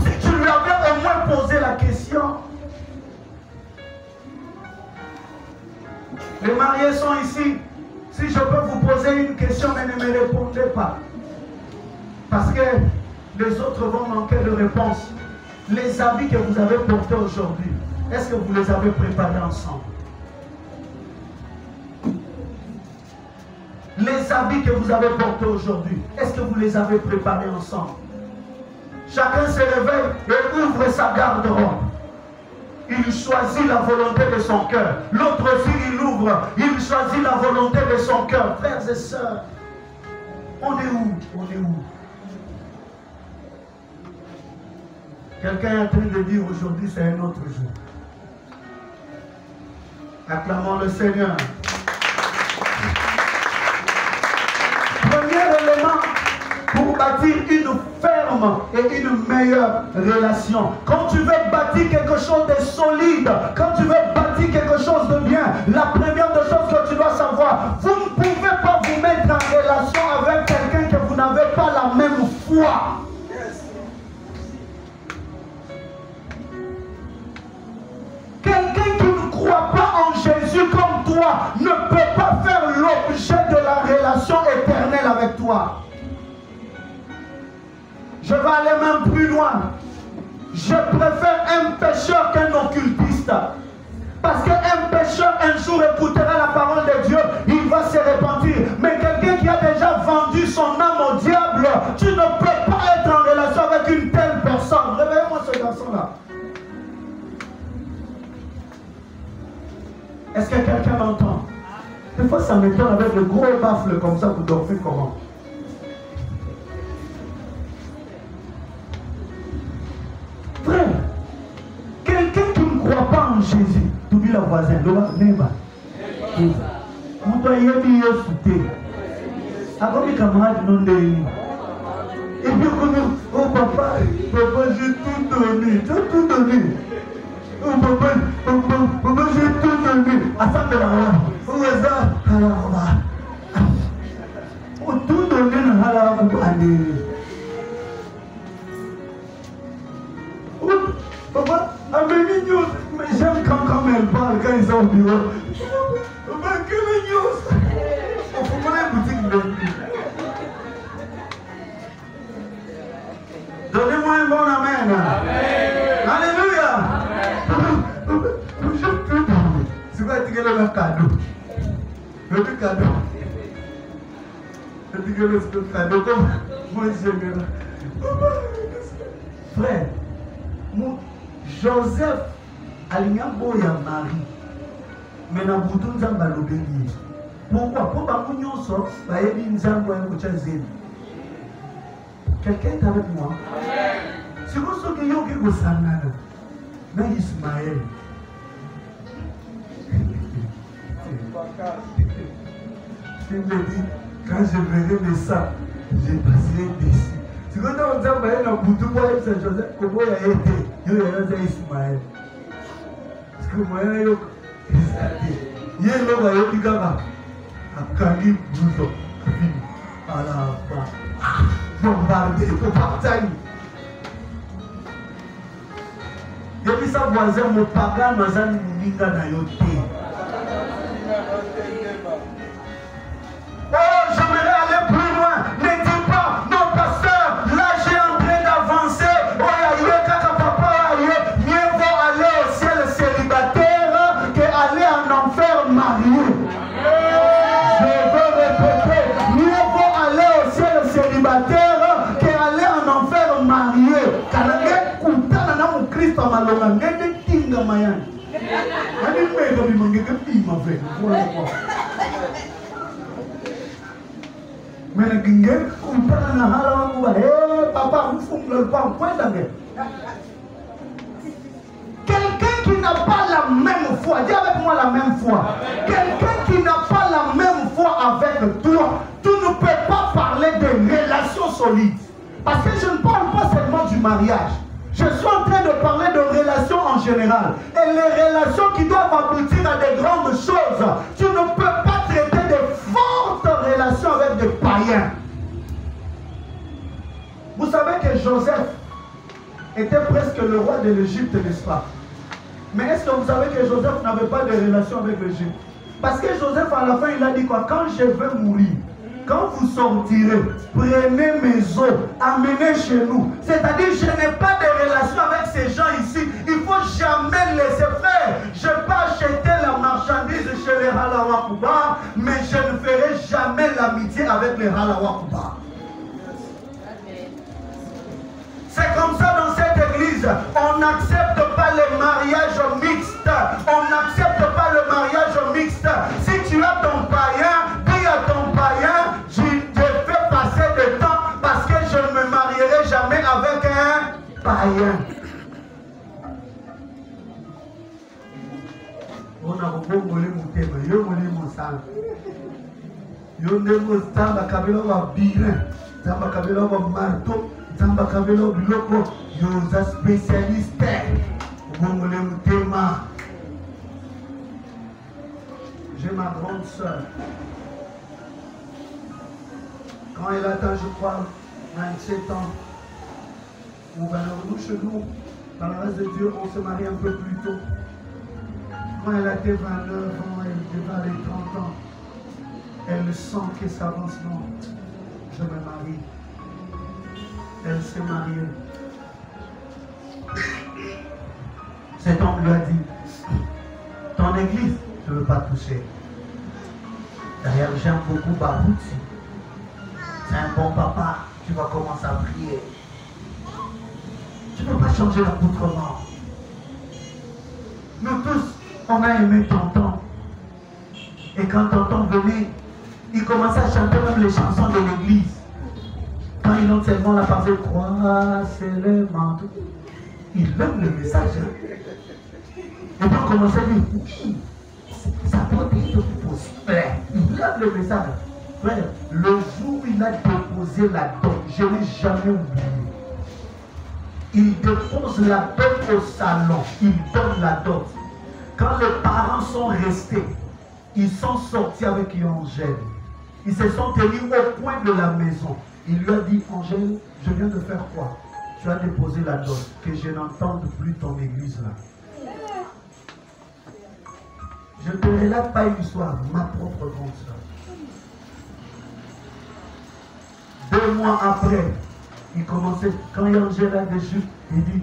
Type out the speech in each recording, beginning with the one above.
Si tu lui avais au moins posé la question. Les mariés sont ici. Si je peux vous poser une question, mais ne me répondez pas. Parce que les autres vont manquer de réponse. Les habits que vous avez portés aujourd'hui, est-ce que vous les avez préparés ensemble? Les habits que vous avez portés aujourd'hui, est-ce que vous les avez préparés ensemble? Chacun se réveille et ouvre sa garde-robe. Il choisit la volonté de son cœur. L'autre aussi, il ouvre. Il choisit la volonté de son cœur. Frères et sœurs, on est où? On est où? Quelqu'un est en train de dire aujourd'hui, c'est un autre jour. Acclamons le Seigneur. Premier élément pour bâtir une ferme et une meilleure relation. Quand tu veux bâtir quelque chose de solide, quand tu veux bâtir quelque chose de bien, la première des choses que tu dois savoir, vous ne pouvez pas vous mettre en relation avec quelqu'un que vous n'avez pas la même foi. Quelqu'un qui ne croit pas en Jésus comme toi ne peut pas faire l'objet de la relation éternelle avec toi. Je vais aller même plus loin. Je préfère un pécheur qu'un occultiste. Parce qu'un pécheur un jour écoutera la parole de Dieu, il va se repentir. Mais quelqu'un qui a déjà vendu son âme au diable, tu ne peux pas être en relation avec une telle personne. Réveillez-moi ce garçon-là. Est-ce que quelqu'un m'entend? Des fois, ça m'étonne avec le gros baffle comme ça, vous dormez comment? Frère, quelqu'un qui ne croit pas en Jésus, tu vis la voisine, le neighbor. On doit y aller sauter. Avant mes camarades non déunis. Et puis, oh papa, j'ai tout donné, tu as tout donné. Oh papa, j'ai tout donné. À ça, mais là, où est ça? Oh, tout donné, là, papa, mais j'aime quand elle parle, quand ils sont au bureau. Papa, que les news. On faut prendre une boutique. Donnez-moi un bon amen. Amen. Alléluia. C'est quoi tu le cadeau? Le cadeau. Tu le cadeau comme moi j'aime. Frère, Joseph Alignabo ya Marie. Mais na bouton zamba lobeli. Pourquoi? Pour pas qu'on y soit, bah il y a une zamba et quelqu'un est avec moi? C'est pour ça que yo qui go sanana. Mais Ismaël. Je me dis, quand je verrai mes sacs, j'ai passé d'ici. Si vous avez un bouton pour être Joseph, comment il a été? Il y a Ismaël. Parce que moi, il y a un gars qui a un bouton. À la fin, bombardé, il faut partir. Et puis sa voisin, mon papa, m'a dit, Ninga na yote. Oh, j'aimerais aller plus loin. Ne dis pas, non, pasteur, là j'ai en train d'avancer. Oh, mieux vaut aller au ciel célibataire qu'aller en enfer marié. Je veux répéter, mieux vaut aller au ciel célibataire qu'aller en enfer marié. Christ a malonga ngende tinga mayani. Ani mega bimangeke pima ve. Mena ngenge kumpana na hala wangu wa papa mfunga le pan kwenda nge. Quelqu'un qui n'a pas la même foi, dis avec moi la même foi. Quelqu'un qui n'a pas la même foi avec toi, tu ne peux pas parler de relations solides. Parce que je ne parle pas seulement du mariage. Je suis en train de parler de relations en général. Et les relations qui doivent aboutir à des grandes choses. Tu ne peux pas traiter de fortes relations avec des païens. Joseph était presque le roi de l'Égypte, n'est-ce pas? Mais est-ce que vous savez que Joseph n'avait pas de relation avec l'Égypte? Parce que Joseph, à la fin, il a dit quoi? Quand je vais mourir, quand vous sortirez, prenez mes os, amenez chez nous. C'est-à-dire, je n'ai pas de relation avec ces gens ici. Il ne faut jamais laisser faire. Je peux acheter la marchandise chez les Halawakuba, mais je ne ferai jamais l'amitié avec les Halawakuba. C'est comme ça dans cette église. On n'accepte pas les mariages mixtes. On n'accepte pas le mariage mixte. Si tu as ton païen, dis à ton païen, je fais passer du temps parce que je ne me marierai jamais avec un païen. On a beaucoup volé mon thème. Yo volé mon sang. Yo ne mo tamba kabelo wa birin. Tamba kabelo wa marteau. Tamba kabelo biloko. Yo za spécialiste. Volé mon thème. J'ai ma grande soeur. Quand elle atteint, je crois, 27 ans, on va nous chez nous, dans la race de Dieu, on se marie un peu plus tôt. Quand elle a 29 ans, elle dépasse les 30 ans, elle sent que ça avance. Non, je me marie. Elle s'est mariée. Cet homme lui a dit, ton église, je ne veux pas toucher. D'ailleurs, j'aime beaucoup Babouti. C'est un bon papa. Tu vas commencer à prier. Tu ne peux pas changer l'accoutrement. Nous tous, on a aimé Tonton. Et quand Tonton venait, il commençait à chanter même les chansons de l'église. Quand il entend seulement la parole, croix, c'est le manteau. Il aime le message. Et puis on commençait à dire, oui, ça peut être possible. Il aime le message. Frère, le jour où il a déposé la dot, je n'ai jamais oublié. Il dépose la dot au salon, il donne la dot. Quand les parents sont restés, ils sont sortis avec Angèle. Ils se sont tenus au coin de la maison. Il lui a dit, Angèle, je viens de faire quoi? Tu as déposé la dot, que je n'entende plus ton église là. Je ne te relate pas une histoire, ma propre grande soeur. 2 mois après, il commençait, quand Angèle a des chutes, il dit,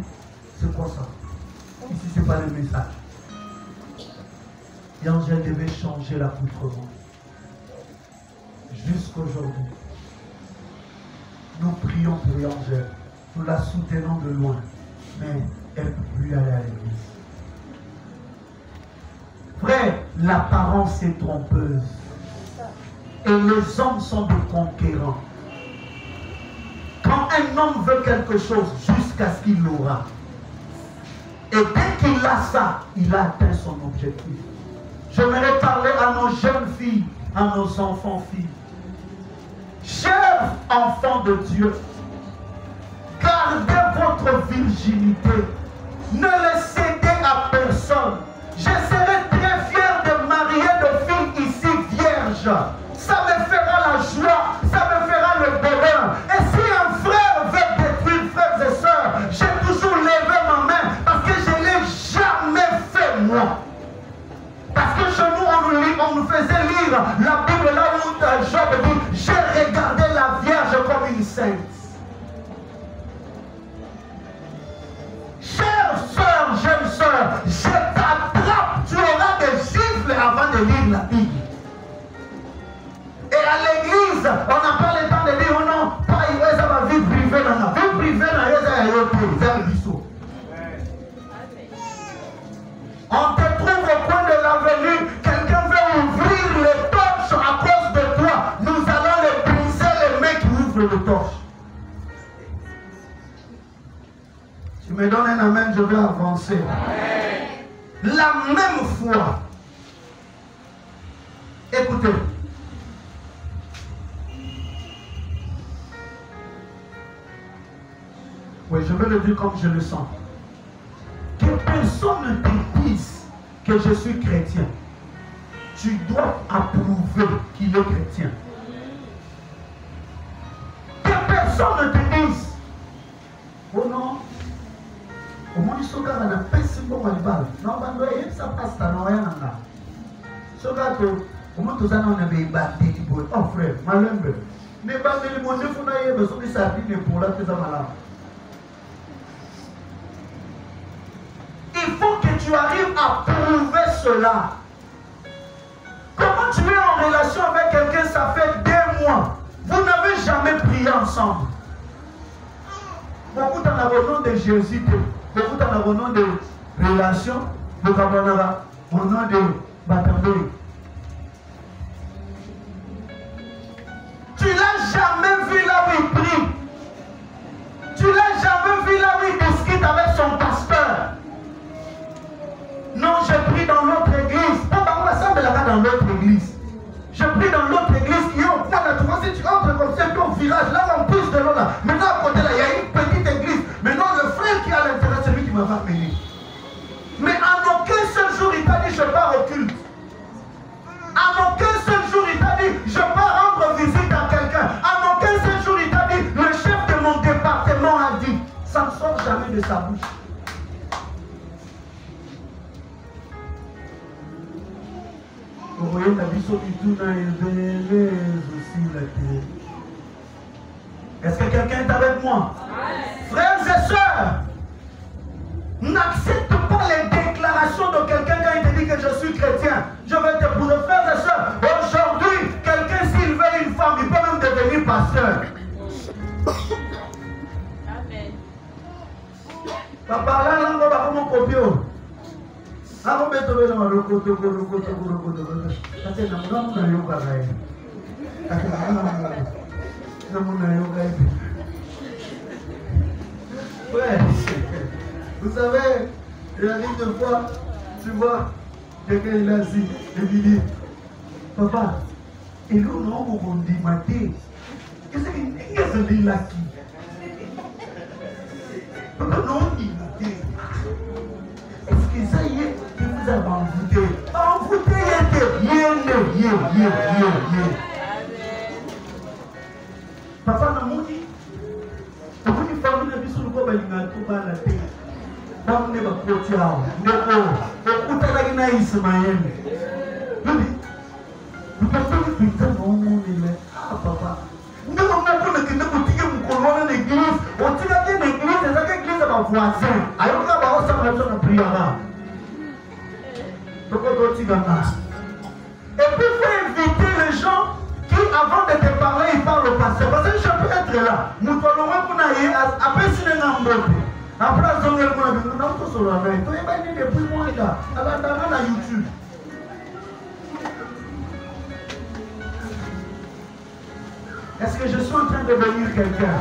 c'est quoi ça? Ici, ce n'est pas le message. Et Angèle devait changer l'accoutrement. Jusqu'aujourd'hui, nous prions pour Angèle. Nous la soutenons de loin, mais elle ne peut plus aller à l'église. Frère, l'apparence est trompeuse. Et les hommes sont des conquérants. Quand un homme veut quelque chose, jusqu'à ce qu'il l'aura. Et dès qu'il a ça, il a atteint son objectif. J'aimerais parler à nos jeunes filles, à nos enfants-filles. Chers enfants de Dieu, gardez votre virginité. Ne le cédez à personne. Je serai très fier de marier de filles ici vierges. Ça me fera la joie, ça me fera le bonheur. Et si un frère veut détruire frères et sœurs, j'ai toujours levé ma main parce que je ne l'ai jamais fait moi. Parce que chez nous, on nous faisait lire la Bible là où Job dit, j'ai regardé la Vierge comme une sainte. Chère sœur, jeune sœur, je t'attrape, tu auras des gifles avant de lire la Bible. Et à l'église, on n'a pas le temps de dire, oh non, pas ça va vie privée dans la vie privée dans les on te trouve au coin de l'avenue, quelqu'un veut ouvrir les torches à cause de toi. Nous allons les briser, les mecs qui ouvrent les torches. Tu me donnes un amen, je vais avancer. Amen. La même foi. Écoutez. Oui, je vais le dire comme je le sens. Que personne ne te dise que je suis chrétien. Tu dois approuver qu'il est chrétien. Que personne ne te dise Oh non. Au moins, il faut qu'on a pas si bon à l'ibal. Non, ça passe dans rien là. So gato, au moins, tout ça, on a des battés qui peuvent. Oh frère, malin. Mais battés, les mots, il faut naïe, mais sont des sardines pour là, c'est ça malin. Il faut que tu arrives à prouver cela. Comment tu es en relation avec quelqu'un, ça fait 2 mois. Vous n'avez jamais prié ensemble. Beaucoup en abonnant de Jésus, beaucoup en abonnant de relations, beaucoup en abonnant de bataille. Tu l'as jamais vu là où il prie. Tu l'as jamais vu là où il discute avec son pasteur. Non, je prie dans l'autre église. Pas par contre, ça me l'a dans l'autre église. Je prie dans l'autre église qui est au point là. Tu vois, si tu entres comme ça, au village, là on pousse de l'eau là. Maintenant à côté là, il y a une petite église. Maintenant le frère qui est à l'intérieur, c'est lui qui m'a fait venir. Mais en aucun seul jour il t'a dit je pars au culte. En aucun seul jour il t'a dit je pars rendre visite à quelqu'un. En aucun seul jour il t'a dit le chef de mon département a dit. Ça ne sort jamais de sa bouche. Vous voyez la vie sur YouTube aussi la télé. Est-ce que quelqu'un est avec moi? Frères et sœurs, n'accepte pas les déclarations de quelqu'un quand il te dit que je suis chrétien. Je vais t'épouser. Frères et sœurs, aujourd'hui, quelqu'un s'il veut une femme, il peut même devenir pasteur. Amen. Papa, là, on va comment copier. Ah, on va mettre dans le côté. Parce que nous avons yoga. Ouais, vous savez, il arrive deux fois, tu vois, quelqu'un il a dit, il dit, papa, et nous non, on dit maté. Qu'est-ce que dit là qui? Papa, non, on dit maté. Est-ce que ça y est, que vous avez envoûté? Envoûté, Papa n'a pas dit. Pourquoi tu fais une vie sur le corps de la terre? Papa n'est pas côté à vous. Pourquoi tu as dit que Ismaël? Nous ne pouvons pas dire que non, ah papa. Nous ne pouvons pas dire que nous avons dit que nous avons une église. On dit que une église, c'est une église à ma voisin. Alors que nous avons une prière. Pourquoi tu as dit que et puis il faut inviter les gens qui, avant de te parler, ils parlent au pasteur. Parce que je peux être là. Nous allons après si nous avons après nous avons sur la veille. Tu es depuis moi là. À YouTube. Est-ce que je suis en train de bénir quelqu'un?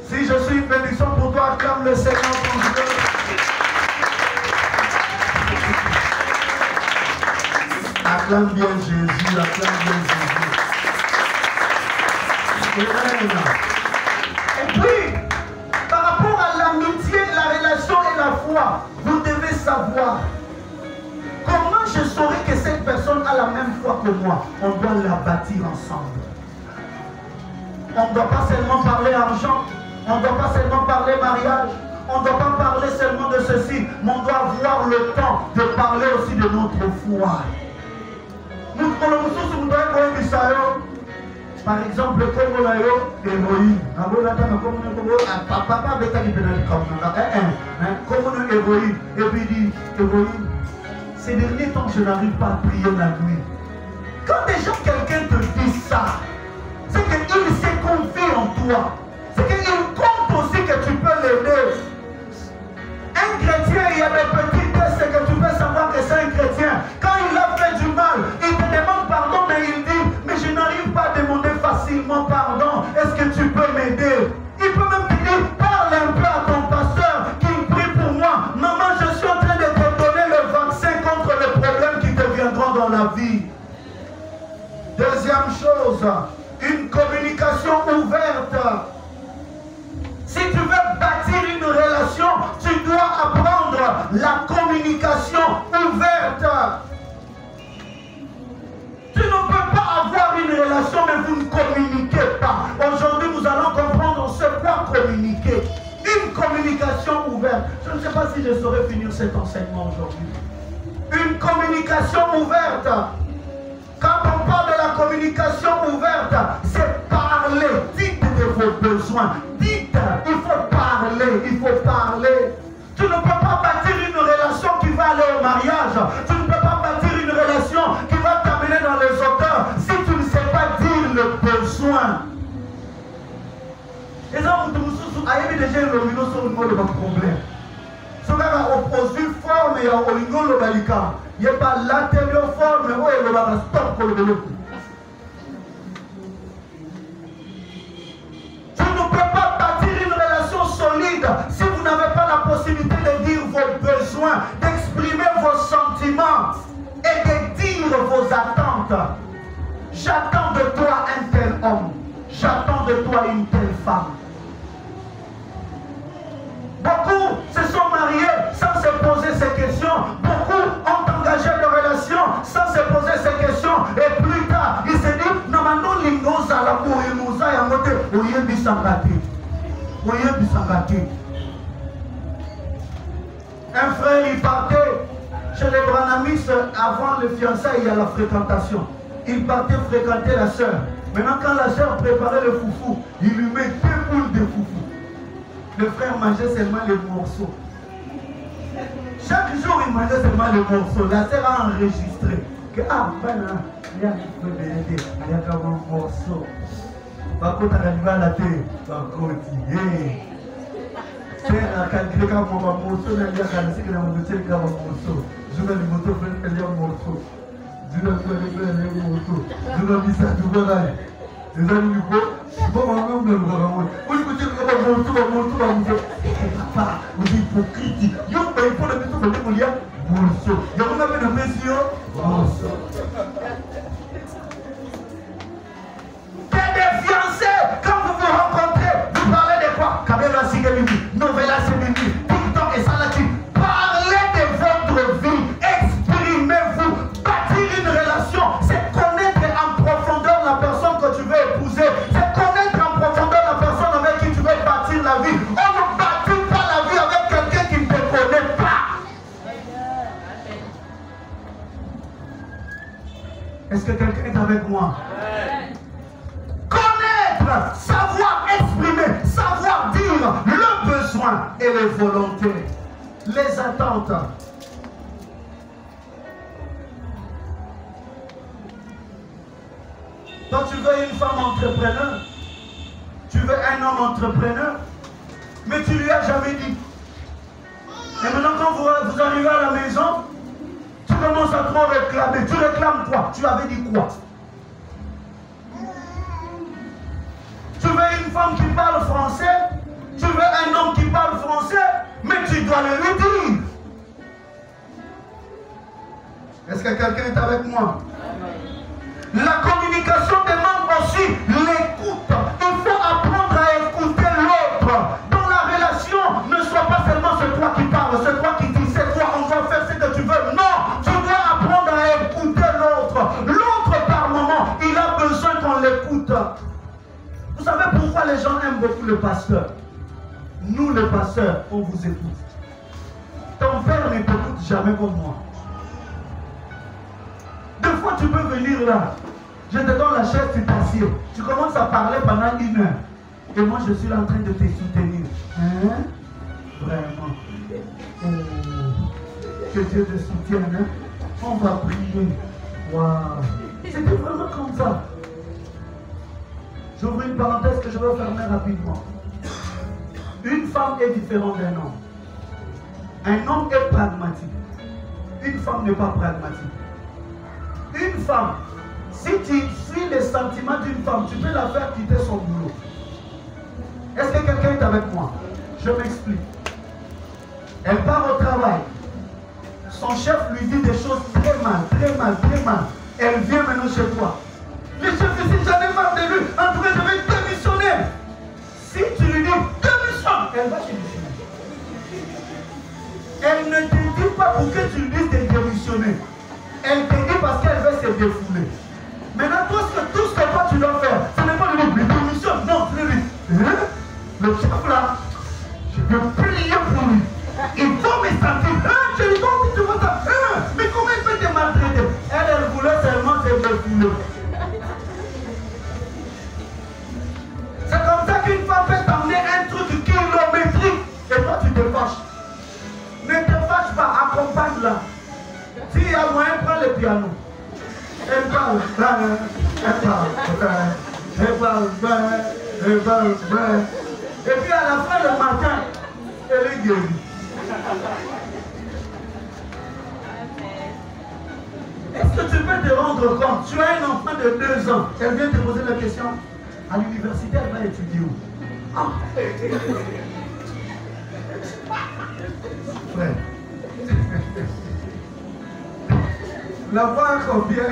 Si je suis une bénédiction pour toi, acclame le Seigneur ton Dieu. Acclame bien Jésus, acclame bien Jésus. Et puis, par rapport à l'amitié, la relation et la foi, vous devez savoir comment je saurai que cette personne a la même foi que moi. On doit la bâtir ensemble. On ne doit pas seulement parler argent, on ne doit pas seulement parler mariage, on ne doit pas parler seulement de ceci, mais on doit avoir le temps de parler aussi de notre foi. Par exemple, comme on a eu héroïne, papa comme on a héroïne, et puis dit héroïne, ces derniers temps je n'arrive pas à prier la nuit. Quand déjà quelqu'un te dit ça, c'est qu'il s'est confié en toi. C'est qu'il compte aussi que tu peux l'aider. Un chrétien, il y a des petits tests que tu peux savoir que c'est un chrétien. Quand il a fait du mal, il te demande pardon, mais il dit, mais je n'arrive pas à demander facilement pardon. Est-ce que tu peux m'aider? Il peut même te dire, parle un peu à ton pasteur qui prie pour moi. Maman, je suis en train de te donner le vaccin contre les problèmes qui te viendront dans la vie. Deuxième chose, une communication ouverte. Si tu veux bâtir une relation, tu dois apprendre la communication ouverte. Tu ne peux pas avoir une relation mais vous ne communiquez pas. Aujourd'hui, nous allons comprendre ce qu'est communiquer. sais pas si je saurais finir cet enseignement aujourd'hui. Une communication ouverte. Quand on parle de la communication ouverte, c'est parler. Dites de vos besoins. Dites, il faut parler, il faut parler. Tu ne peux pas bâtir une relation qui va aller au mariage. Tu ne peux pas bâtir une relation qui va t'amener dans les auteurs si tu ne sais pas dire le besoin. Et ça, vous avez déjà le mino sur le problème. Ce qui est opposé forme et au lingo le balika. Il n'y a pas l'intérieur forme et le balika stop pour le vélo. Tu ne peux pas bâtir une relation solide si vous n'avez pas la possibilité de dire vos besoins, d'exprimer vos sentiments et de dire vos attentes. J'attends de toi un tel homme. J'attends de toi une telle femme. Beaucoup se sont mariés sans se poser ces questions. Beaucoup ont engagé de relations sans se poser ces questions. Et plus tard, ils se disent, non, maintenant, l'ingoza, la mourimouza, yamote, oye bisangati. Oye bisangati. Un frère, il partait chez les Branamis avant le fiançailles et à la fréquentation. Il partait fréquenter la sœur. Maintenant, quand la sœur préparait le foufou, il lui met 2 boules de foufou. Le frère mangeait seulement les morceaux. Chaque jour, il mangeait seulement les morceaux. La sœur a enregistré que, voilà, il y a comme un morceau. Par contre, on arrive à la télé. Par contre, c'est un calcul comme un morceau. Il y a un calcul comme un morceau. Je vais le moto faire un morceau. Je vais faire un morceau. Je vais faire un morceau. Les amis du corps, je ne vais pas me le voir. Oui, vous dites que vous papa, vous êtes hypocrite. Il faut le mettre pour le dire morceau. Il y a un peu de mesure. Morceau. Des fiancés, quand vous vous rencontrez, vous parlez de quoi? Kabela Sigamini, Novella Semini, TikTok et Salati. Parlez de votre vie. Exprimez-vous. Bâtir une relation, c'est connaître en profondeur la personne que tu veux épouser. C'est connaître en profondeur la personne avec qui tu veux bâtir la vie. On ne bâtit pas la vie avec quelqu'un qui ne te connaît pas. Est-ce que quelqu'un est avec moi? Connaître, savoir exprimer, savoir dire le besoin et les volontés, les attentes. Toi, tu veux une femme entrepreneur, tu veux un homme entrepreneur, mais tu lui as jamais dit. Et maintenant, quand vous arrivez à la maison, tu commences à trop réclamer. Tu réclames quoi? Tu avais dit quoi? Tu veux une femme qui parle français, tu veux un homme qui parle français, mais tu dois le lui dire. Est-ce que quelqu'un est avec moi? La communication demande aussi l'écoute. Il faut apprendre à écouter l'autre. Dans la relation, ne sois pas seulement c'est toi qui parle, c'est toi qui dis, c'est toi, on va faire ce que tu veux. Non, tu dois apprendre à écouter l'autre. L'autre, par moment, il a besoin qu'on l'écoute. Vous savez pourquoi les gens aiment beaucoup le pasteur? Nous, les pasteurs, on vous écoute. Ton père ne t'écoute jamais comme moi. Deux fois, tu peux venir là. Je te donne la chaise, tu t'assieds. Tu commences à parler pendant 1 heure. Et moi, je suis là en train de te soutenir. Hein? Vraiment. Oh. Que Dieu te soutienne. Hein? On va prier. Waouh. C'était vraiment comme ça. J'ouvre une parenthèse que je vais fermer rapidement. Une femme est différente d'un homme. Un homme est pragmatique. Une femme n'est pas pragmatique. Une femme, si tu suis les sentiments d'une femme, tu peux la faire quitter son boulot. Est-ce que quelqu'un est avec moi? Je m'explique. Elle part au travail. Son chef lui dit des choses très mal, très mal, très mal. Elle vient maintenant chez toi. Le chef ici, j'en ai marre de lui. En tout cas, je vais démissionner. Si tu lui dis démissionne, elle va démissionner. Elle ne te dit pas pour que tu lui dises de démissionner. Elle te dit parce qu'elle veut se défouler. Maintenant, tout ce que toi tu dois faire, ce n'est pas de lui démissionner. Non, tu lui dis, le chef là, je vais prier pour lui. Il faut accompagne-la. S'il y a moyen, prends le piano. Elle parle, elle parle. Et puis à la fin du matin, elle est guérie. Est-ce que tu peux te rendre compte? Tu as un enfant de 2 ans. Elle vient te poser la question. À l'université, elle va étudier où? Ah. Frère. La voix combien?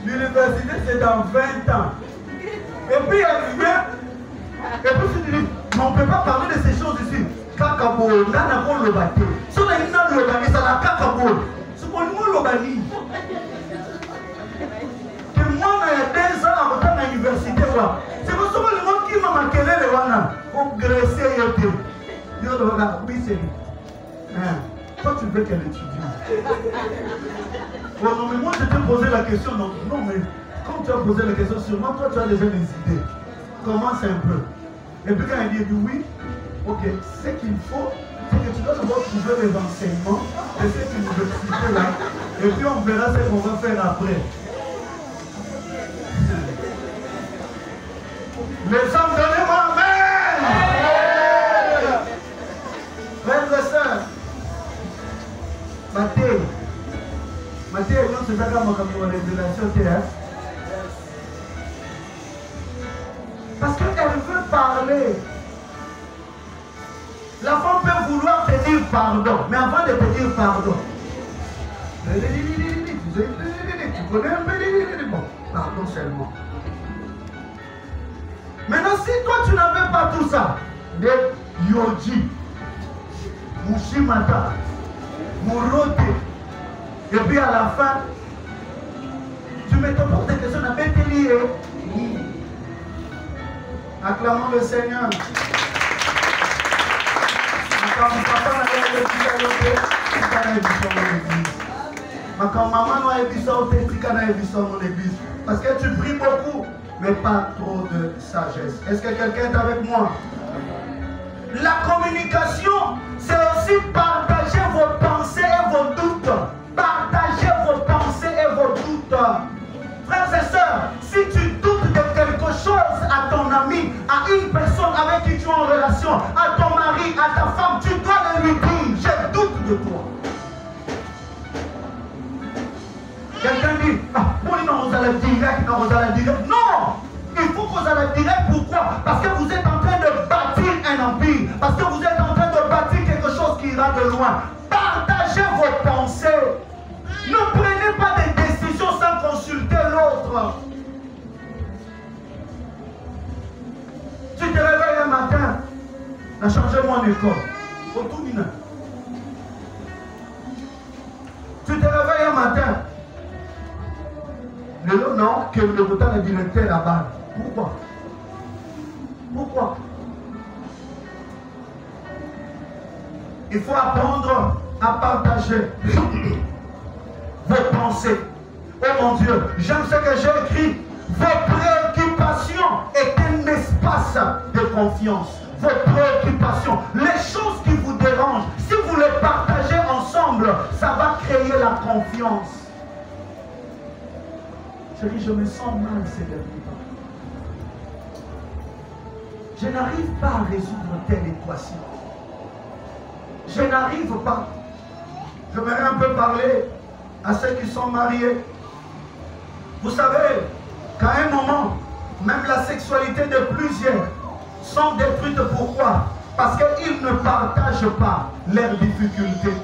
L'université, c'est dans 20 ans. Et puis elle vient. Et puis tu dis, mais on ne peut pas parler de ces choses ici. Kakabo, Nanako Lobate. Si on a une Lobani, ça la Kakabo. C'est pour nous Lobani. Que moi, il y a 2 ans en retard à l'université. C'est pour ça que le monde qui m'a marqué les Wana. On graissait et tout. Oui, c'est lui. Toi, tu veux qu'elle étudie. Bon, non, mais moi, je t'ai posé la question. Non, mais comme tu as posé la question, sûrement, toi, tu as déjà des idées. Commence un peu. Et puis, quand elle dit oui, ok, ce qu'il faut, c'est que tu dois d'abord trouver les renseignements de cette université-là. Et puis, on verra ce qu'on va faire après. Les hommes, donnez-moi amen! Frères et sœurs, Matthieu, non, c'est ça comme révélation. Parce qu'elle veut parler. La femme peut vouloir te dire pardon, mais avant de te dire pardon, tu connais un peu, bon, pardon seulement. Maintenant, si toi tu n'avais pas tout ça, les Yoji, Mushimata, Murote, et puis à la fin, tu me te poses des questions à Bétélier. Acclamons le Seigneur. Parce que tu pries beaucoup, mais pas trop de sagesse. Est-ce que quelqu'un est avec moi? La communication, c'est aussi partager vos pensées et vos doutes. Partager vos pensées et vos doutes. Frères et sœurs, si tu doutes de quelque chose à ton ami, à une personne avec qui tu es en relation, à ton mari, à ta femme, tu dois le lui dire, je doute de toi. Quelqu'un dit, ah, oui, non, vous allez direct, non, vous allez direct. Non! Il faut que vous allez direct. Pourquoi? Parce que vous êtes en train de bâtir un empire. Parce que vous êtes en train de bâtir quelque chose qui ira de loin. Partagez vos pensées. Ne prenez pas des décisions sans consulter l'autre. Tu te réveilles un matin, tu as changé mon école. Tu te réveilles un matin. Le nom que le bouton est directeur là-bas. Pourquoi? Pourquoi? Il faut apprendre à partager vos pensées. Oh mon Dieu, j'aime ce que j'ai écrit. Vos préoccupations est un espace de confiance. Vos préoccupations, les choses qui vous dérangent, si vous les partagez ensemble, ça va créer la confiance. Chérie, je me sens mal ces derniers temps. Je n'arrive pas à résoudre telle équation. Je n'arrive pas. J'aimerais un peu parler à ceux qui sont mariés. Vous savez qu'à un moment, même la sexualité de plusieurs sont détruites. Pourquoi? Parce qu'ils ne partagent pas leurs difficultés.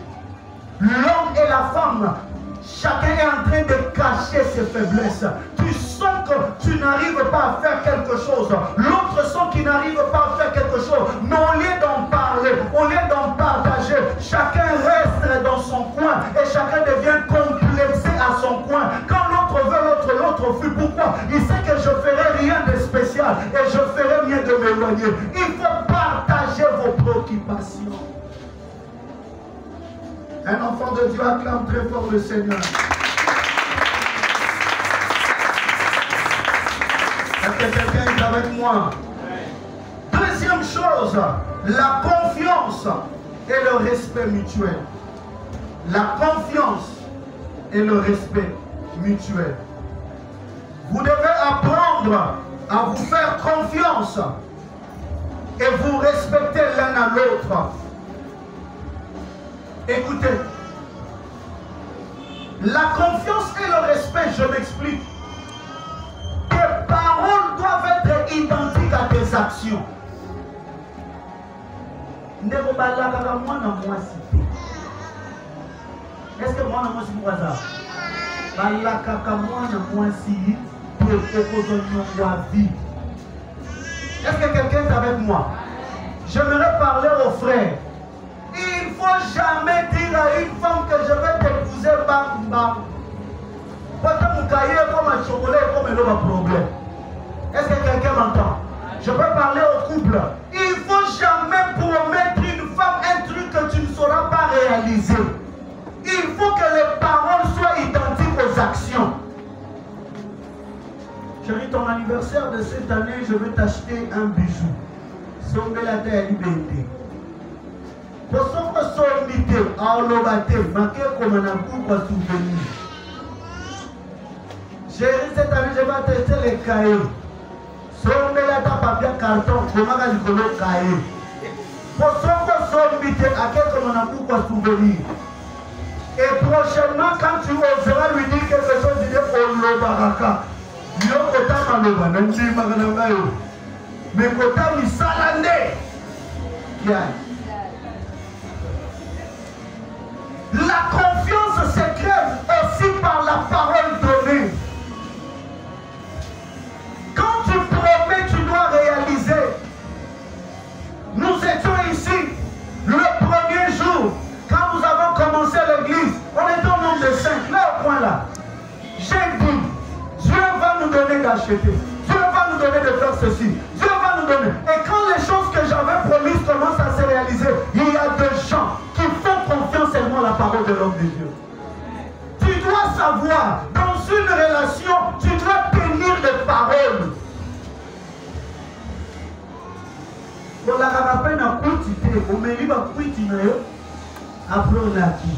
L'homme et la femme, chacun est en train de cacher ses faiblesses. Tu sens que tu n'arrives pas à faire quelque chose. L'autre sent qu'il n'arrive pas à faire quelque chose. Mais au lieu d'en parler, au lieu d'en partager, chacun reste dans son coin et chacun devient complexé à son coin. Quand l'autre veut, l'autre fuit. Pourquoi? Il sait que je ne ferai rien de spécial et je ferai mieux de m'éloigner. Il faut partager vos préoccupations. Un enfant de Dieu acclame très fort le Seigneur. Est-ce que quelqu'un est avec moi? Deuxième chose, la confiance et le respect mutuel. La confiance et le respect mutuel. Vous devez apprendre à vous faire confiance et vous respecter l'un à l'autre. Écoutez, la confiance et le respect, je m'explique. Tes paroles doivent être identiques à tes actions. Est-ce que moi, je suis hasard? Est-ce que quelqu'un est avec moi? J'aimerais parler aux frères. Il ne faut jamais dire à une femme que je vais t'épouser bam bam. Parce que mon cahier comme un chocolat et comme un autre problème. Est-ce que quelqu'un m'entend? Je veux parler au couple. Il ne faut jamais promettre une femme un truc que tu ne sauras pas réaliser. Il faut que les paroles soient identiques aux actions. Chérie, ton anniversaire de cette année, je vais t'acheter un bijou. Sombe la terre liberté. Pour son invité à Olobate, marqué comme un amour pour souvenir. Chérie, cette année, je vais tester les cahiers. Sombe la terre papier carton, comment je vais le cahier. Pour son invité à quel comme un amour pour souvenir. Et prochainement, quand tu oseras lui dire quelque chose, il dit Olobaraka. Mais kota misalande. La confiance se crée aussi par la parole donnée. Quand tu promets, tu dois réaliser. Nous étions ici le premier jour, quand nous avons commencé l'église. On était au nombre de 5, là au point là. J'ai dit, Dieu va nous donner d'acheter. Dieu va nous donner de faire ceci. Dieu va nous donner. Et quand les choses que j'avais promises commencent à se réaliser, il y a des gens qui font confiance seulement à la parole de l'homme de Dieu. Tu dois savoir, dans une relation, tu dois tenir des paroles. Après on a qui?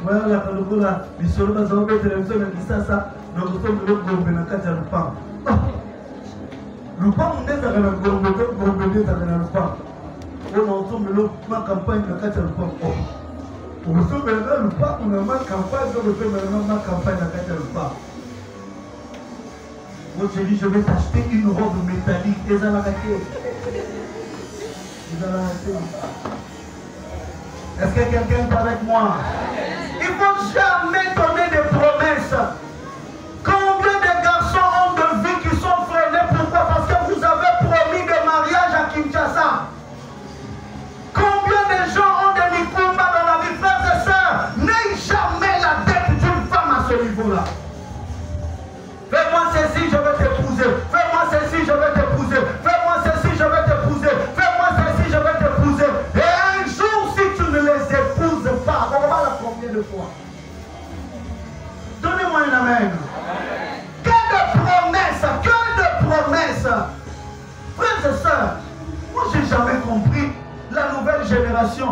Voilà, quand on a les soldats dans la télévision, on a ça, nous sommes le gombe dans le cadre de l'Upam. L'Upam, on est dans le gombe, dans l'Upam. On sommes le campagne dans le cadre de l'Upam. On sommes dans l'Upam, on a ma campagne, on a ma campagne dans le cadre de l'Upam. Moi, j'ai dit, je vais t'acheter une robe métallique. Et ça va rater. Est-ce que quelqu'un est avec moi? Il ne faut jamais donner des promesses. Combien de garçons ont de vie qui sont freinés? Pourquoi? Parce que vous avez promis de mariage à Kinshasa. Combien de gens ont des mikumbas dans la vie? Frères et sœurs, n'aie jamais la dette d'une femme à ce niveau-là. Fais-moi ceci, je vais t'épouser. Fais-moi ceci, je vais t'épouser. Fais-moi ceci, je vais t'épouser. Fais-moi ceci, je vais t'épouser. Et un jour, si tu ne les épouses pas, on va la combien de fois? Donnez-moi un amen. Que de promesses, que de promesses. Frères et sœurs, moi j'ai jamais compris la nouvelle génération.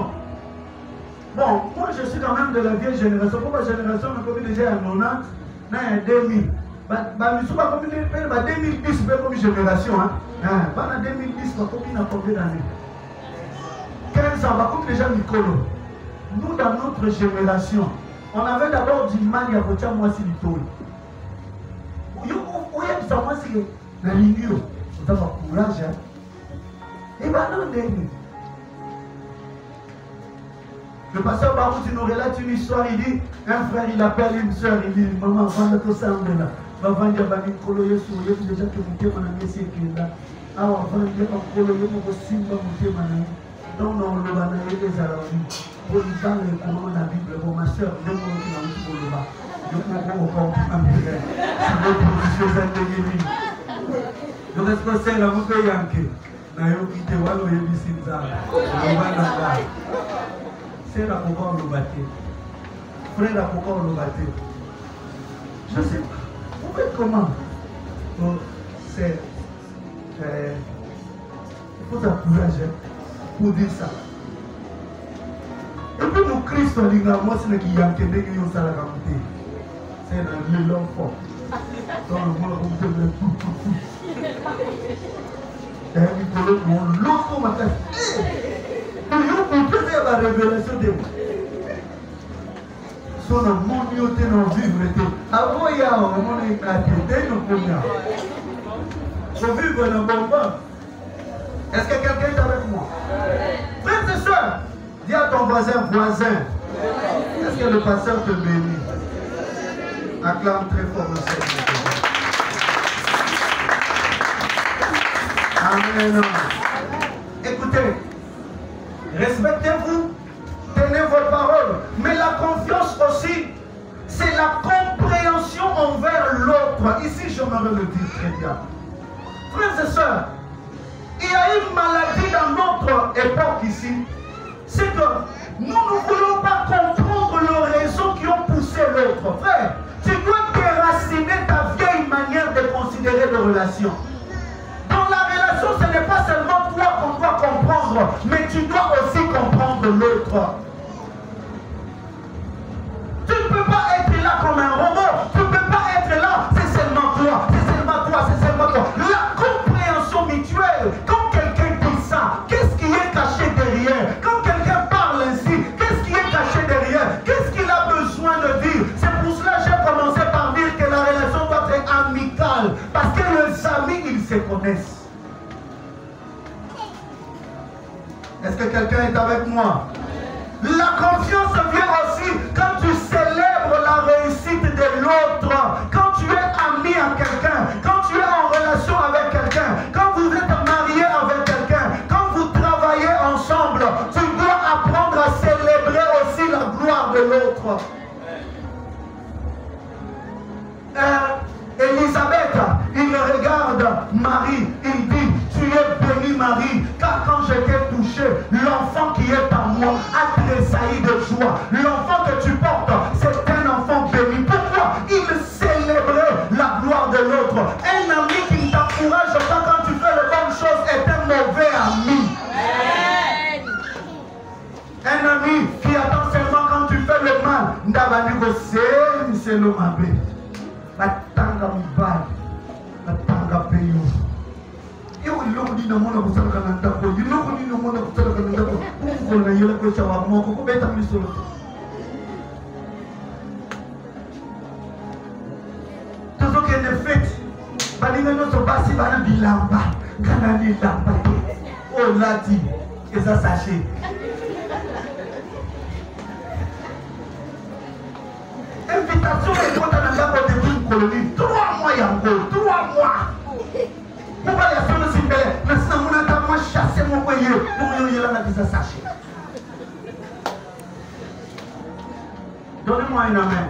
Bon, moi je suis quand même de la vieille génération. Pourquoi la génération on a commis déjà en 90, non, en 2000. Bah, nous sommes pas comme 2010, c'est comme une génération. En 2010, on a combien d'années? 15 ans, on a comme déjà Nicolo. Nous, dans notre génération, on avait d'abord du mal à côté moi si l'itol. Vous voyez, ça moi si la ligne, vous avez courage. Et bien non, le pasteur Barout nous relate une histoire, il dit, un frère il appelle une soeur, il dit, maman, vendre tout ça en là. Va vendre un coloyer sur les déjà que vous avez mon ami, c'est qu'il là. Ah, on va vendre un coloyer pour simba, vous avez mon ami. Non, non, le banane des arabies. Pour lui parler comment la Bible, pour ma soeur, ne m'en dit pas pour le bas. Je comprends encore un peu. C'est votre position intégrée. Le responsable, la moto Yankee. Nayo qui te voit le Yebisinza. C'est la pourquoi on le battait. Frère, la pourquoi on le battait. Je sais pas. Vous faites comment? C'est. Il faut un courage. pour dire ça. Et puis mon Christ, moi, c'est qui y a quelqu'un qui a la raconté. C'est dans l'enfant. Dans le monde, on peut le tout. Et Nicolas, l'autre matin, on peut faire la révélation de son amour, il était dans le vivre. Avant, il y a un moment, il y a des gens. Faut vivre dans le bon vent. Est-ce que quelqu'un est avec moi? Frères et sœurs, dis à ton voisin, est-ce que le pasteur te bénit? Acclame très fort le Seigneur. Amen. Écoutez, respectez-vous, tenez vos paroles, mais la confiance aussi, c'est la compréhension envers l'autre. Ici, j'aimerais le dire très bien. Frères et sœurs, il y a une maladie dans notre époque ici, c'est que nous ne voulons pas comprendre les raisons qui ont poussé l'autre. Frère, tu dois déraciner ta vieille manière de considérer les relations. Dans la relation, ce n'est pas seulement toi qu'on doit comprendre, mais tu dois aussi comprendre l'autre. Tu ne peux pas être là comme un robot. Tu ne peux pas être là, c'est seulement toi, c'est seulement toi, c'est seulement toi. La compréhension mutuelle, quand quelqu'un dit ça, qu'est-ce qui est caché derrière? Quand quelqu'un parle ainsi, qu'est-ce qui est caché derrière? Qu'est-ce qu'il a besoin de dire? C'est pour cela que j'ai commencé par dire que la relation doit être amicale. Parce que les amis, ils se connaissent. Est-ce que quelqu'un est avec moi? La confiance vient aussi quand tu célèbres la réussite de l'autre. Quand tu es ami à quelqu'un, quand tu es en relation avec quelqu'un, quand vous êtes marié avec quelqu'un, quand vous travaillez ensemble, tu dois apprendre à célébrer aussi la gloire de l'autre. Élisabeth, il regarde Marie, il dit, tu es bénie Marie, car quand je t'ai touché, l'enfant qui est en moi a tressailli de joie. L'enfant que tu portes, c'est un enfant béni. Pourquoi? Il célébrait la gloire de l'autre. Un ami qui ne t'encourage pas quand tu fais les bonnes choses est un mauvais ami. Un ami qui attend seulement quand tu fais le mal. C'est le mabe. La tanga mibali, la tanga peyo. Yo iloko ni na mona kusala kana ndako, iloko ni na mona kusala kana ndako. Mungu na yela kwa chawa moko ko beta misolo. Tozo ke ne fete. Balinga no so basi bana bilamba, kana ni lamba. Oh lati, eza sachet. Invitation est quand on a depuis une colonie. 3 mois il y a encore. 3 mois. Pourquoi les gens ne s'y mêlent? Maintenant, on a moi chassé mon foyer. Pour y aller dans sachet. Donnez-moi une amen.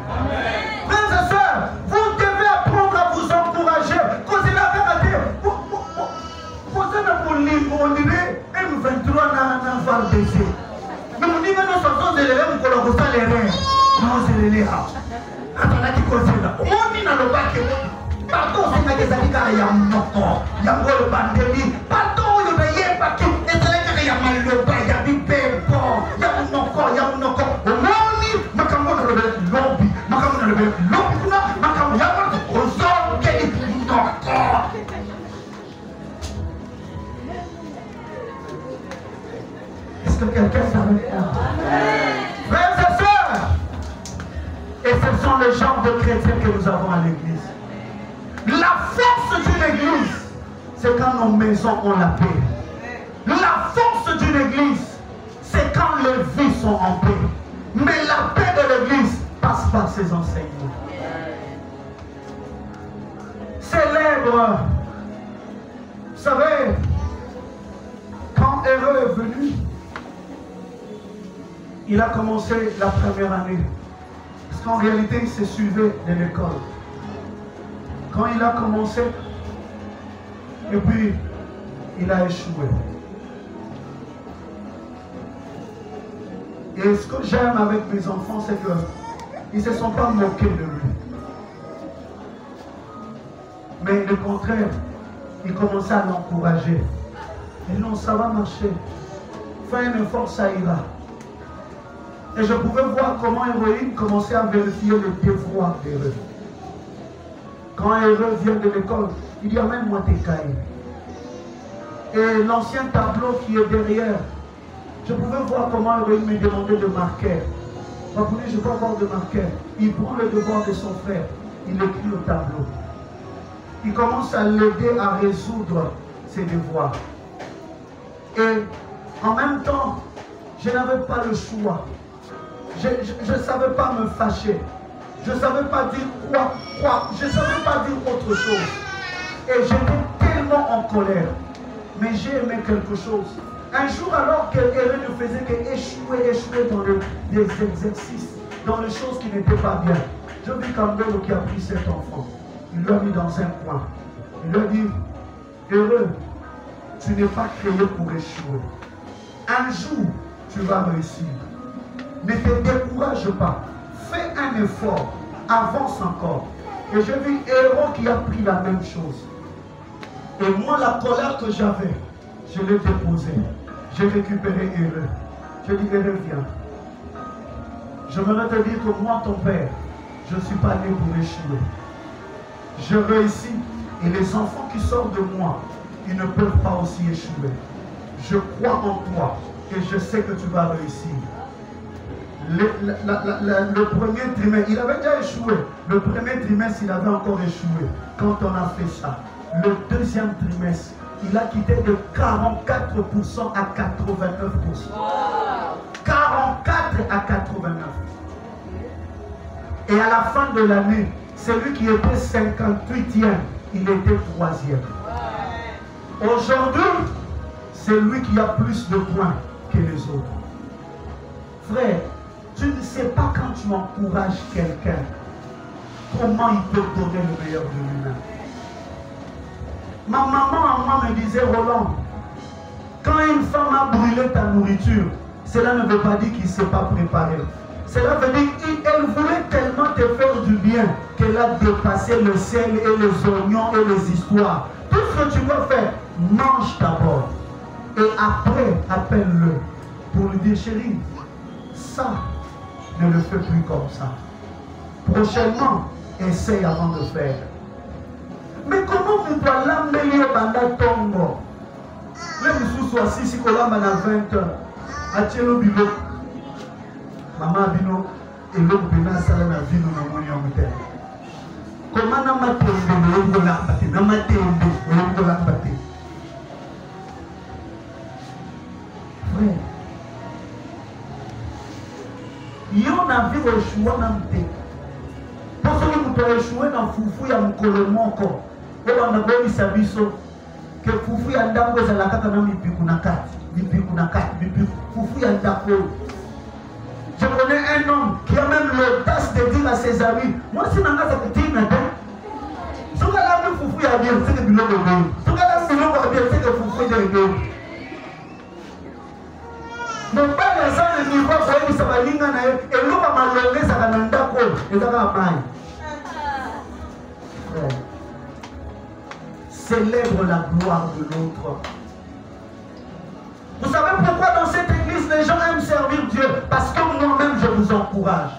Frères et sœurs, vous devez apprendre à vous encourager. Causez la vérité. Vous êtes on dirait M23 n'a pas baissé. Mais on dit que nous sommes des élèves, nous collaborons les reins. Nous élèves là. Atala qui considère. On dit dans le bac. Pardon, c'est que ça dit qu'il y a un moko. Il y a un gros bandeli. Pardon, il y a un paquet. Et c'est là qu'il y a mal le bas. Il y a du pépon. Il y a un moko. Il y a un moko. On dit, ma caméra ne le fait lobby. Ma caméra ne le fait lobby. Ma caméra ne le fait moko. Est-ce que quelqu'un s'arrête là? Frères et sœurs, et ce sont les genres de chrétiens que nous avons à l'église. La force d'une église, c'est quand nos maisons ont la paix. La force d'une église, c'est quand les vies sont en paix. Mais la paix de l'église passe par ses enseignements. Célèbre. Vous savez, quand Héros est venu, il a commencé la première année. Parce qu'en réalité, il se suivait de l'école. Quand il a commencé, et puis il a échoué. Et ce que j'aime avec mes enfants, c'est qu'ils ne se sont pas moqués de lui. Mais le contraire, ils commençaient à l'encourager. Et non, ça va marcher. Fais un effort, ça ira. Et je pouvais voir comment Héroïne commençait à vérifier les devoirs d'Héroïne. Quand Héroïne vient de l'école, il dit amène-moi tes cahiers. Et l'ancien tableau qui est derrière, je pouvais voir comment Héroïne me demandait de marquer. Je ne peux avoir de marqueur. Il prend le devoir de son frère, il écrit au tableau. Il commence à l'aider à résoudre ses devoirs. Et en même temps, je n'avais pas le choix. Je ne savais pas me fâcher. Je ne savais pas dire quoi. Je ne savais pas dire autre chose. Et j'étais tellement en colère. Mais j'ai aimé quelque chose. Un jour, alors qu'elle ne faisait qu'échouer dans des exercices, dans les choses qui n'étaient pas bien, j'ai vu Kambelo qui a pris cet enfant. Il l'a mis dans un coin. Il lui a dit, heureux, tu n'es pas créé pour échouer. Un jour, tu vas réussir. Ne te décourage pas. Fais un effort. Avance encore. Et j'ai vu Héros qui a pris la même chose. Et moi, la colère que j'avais, je l'ai déposée. J'ai récupéré Héros. Je dis, Héros, viens. Je voudrais te dire que moi, ton père, je ne suis pas né pour échouer. Je réussis. Et les enfants qui sortent de moi, ils ne peuvent pas aussi échouer. Je crois en toi. Et je sais que tu vas réussir. Le premier trimestre, il avait déjà échoué. Le premier trimestre, il avait encore échoué. Quand on a fait ça. Le deuxième trimestre, il a quitté de 44% à 89%. Wow. 44 à 89%. Et à la fin de l'année, celui qui était 58e, il était 3e. Wow. Aujourd'hui, c'est lui qui a plus de points que les autres. Frère, tu ne sais pas quand tu encourages quelqu'un, comment il peut donner le meilleur de lui-même. Ma maman à moi me disait, Roland, quand une femme a brûlé ta nourriture, cela ne veut pas dire qu'il ne s'est pas préparé. Cela veut dire qu'elle voulait tellement te faire du bien qu'elle a dépassé le sel et les oignons et les histoires. Tout ce que tu dois faire, mange d'abord. Et après, appelle-le pour lui dire, chérie, ça, ne le fais plus comme ça. Prochainement, essaye avant de faire. Mais comment vous doit l'amener au banda tombo? Même sous soit si qu'on l'a à 20 ans, à Tchélo Bilo, Maman Bino, et l'autre Bina Salana Vino, Namoni en Moutel. Comment n'a pas été de l'ambate, n'a pas été de l'ambate. Frère, il y a un vie au choix dans le thé. Pour ceux qui peuvent échouer dans Foufou, il y a un colonnement encore. On a besoin de savoir que Foufou ya ndako za la kaka na mipiku na kati, Foufou ya ndako. Je connais un homme qui a même l'audace de dire à ses amis, moi si nanga za petit maintenant, ce que la Foufou ya bien, c'est que bilo de bien. Ce que la bilo de bien, c'est que Foufou ya bien. Mon père a ça le niveau pour lui ça va linga na et l'eau va malonner ça va ndako et ça va mal. Célèbre la gloire de l'autre. Vous savez pourquoi dans cette église les gens aiment servir Dieu? Parce que moi-même je vous encourage.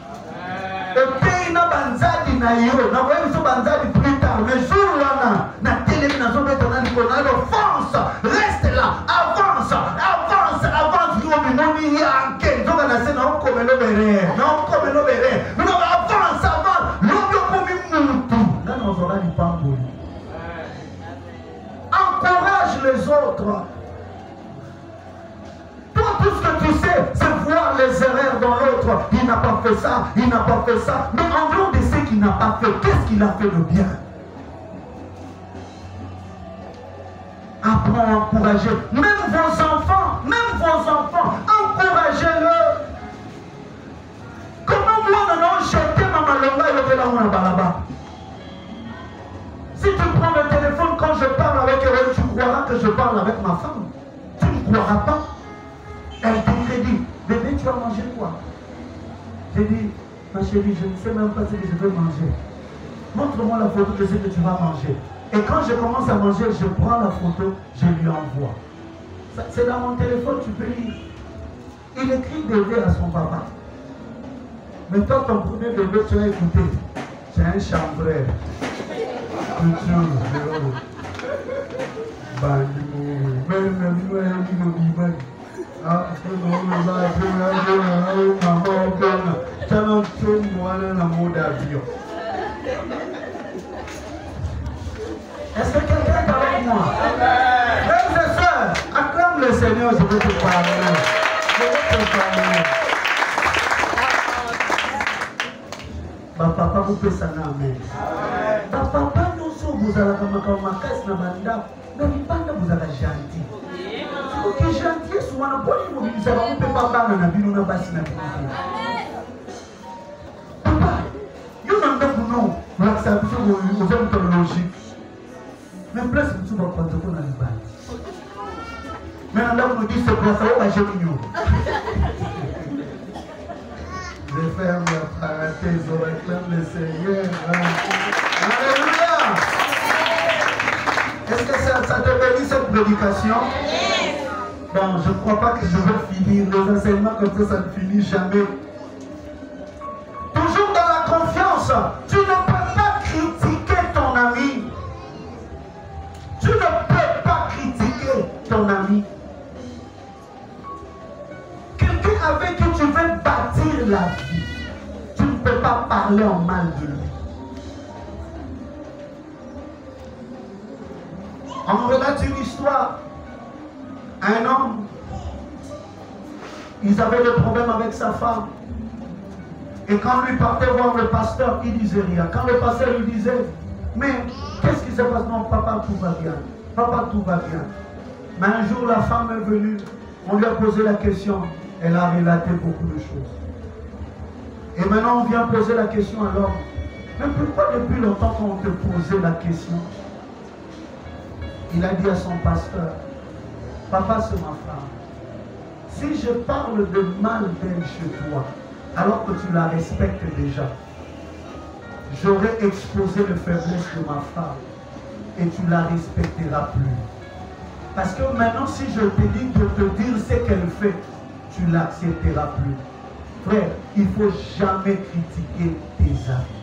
Et puis na banzadi na yo, na voyez so banzadi plus tard, mais jour là na télé na zo betona ni kona l'offense, reste là, avance, yo binoni yanke, zo na se na comme le béré, non comme le béré. Non avance, l'obio comme mutu. Là nous aura du pambou. Encourage les autres. Toi, tout ce que tu sais, c'est voir les erreurs dans l'autre. Il n'a pas fait ça, il n'a pas fait ça. Mais en dehors de ce qu'il n'a pas fait, qu'est-ce qu'il a fait de bien? Apprends à encourager. Même vos enfants, encouragez-le. Comment moi, non, jeter ma malonga et le là balaba. Si tu prends le téléphone quand je parle avec elle, tu croiras que je parle avec ma femme. Tu ne croiras pas. Elle te dit, bébé, tu vas manger quoi? J'ai dit, ma chérie, je ne sais même pas ce que je veux manger. Montre-moi la photo de ce que tu vas manger. Et quand je commence à manger, je prends la photo, je lui envoie. C'est dans mon téléphone, tu peux lire. Il écrit bébé à son papa. Mais toi, ton premier bébé, tu as écouté. C'est un chambreur. Est-ce que quelqu'un est avec moi? Frères et sœurs, acclame le Seigneur, je veux te parler. Je veux te parler. Papa, vous pouvez s'en amener. Papa, nous sommes vous allez comme ma caisse na banda, mais vous allez gentil. Ok, gentil, souvent, on ne peut pas parler na vie, nous pas si na vie. Papa, vous n'avez pas nous, vous acceptez vos hommes logiques. Même plus, vous ne pouvez pas dans le bal. Mais là, on nous dit c'est pour ça, on va gérer nous. Je ferme la parenthèse, on réclame le Seigneur. Alléluia! Est-ce que ça te bénit cette prédication? Bon, je ne crois pas que je vais finir. Les enseignements comme ça ne finit jamais. Toujours dans la confiance, tu ne peux pas critiquer ton ami. Tu ne peux pas critiquer ton ami. Quelqu'un avec qui tu veux bâtir la vie, tu ne peux pas parler en mal de lui. On me relate une histoire. Un homme, ils avaient des problèmes avec sa femme. Et quand lui partait voir le pasteur, il disait rien. Quand le pasteur lui disait, mais qu'est-ce qui se passe? Non, papa, tout va bien. Papa, tout va bien. Mais un jour, la femme est venue. On lui a posé la question. Elle a relaté beaucoup de choses. Et maintenant, on vient poser la question à l'homme. Mais pourquoi depuis longtemps qu'on te posait la question? Il a dit à son pasteur, papa, c'est ma femme. Si je parle de mal d'elle chez toi, alors que tu la respectes déjà, j'aurais exposé les faiblesses de ma femme et tu la respecteras plus. Parce que maintenant, si je te dis de te dire ce qu'elle fait, tu l'accepteras plus. Frère, il ne faut jamais critiquer tes amis.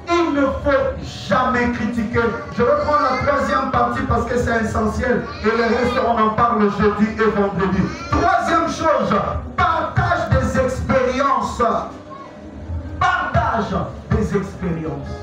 Il ne faut jamais critiquer. Je vais prendre la troisième partie parce que c'est essentiel. Et le reste, on en parle jeudi et vendredi. Troisième chose, partage des expériences. Partage des expériences.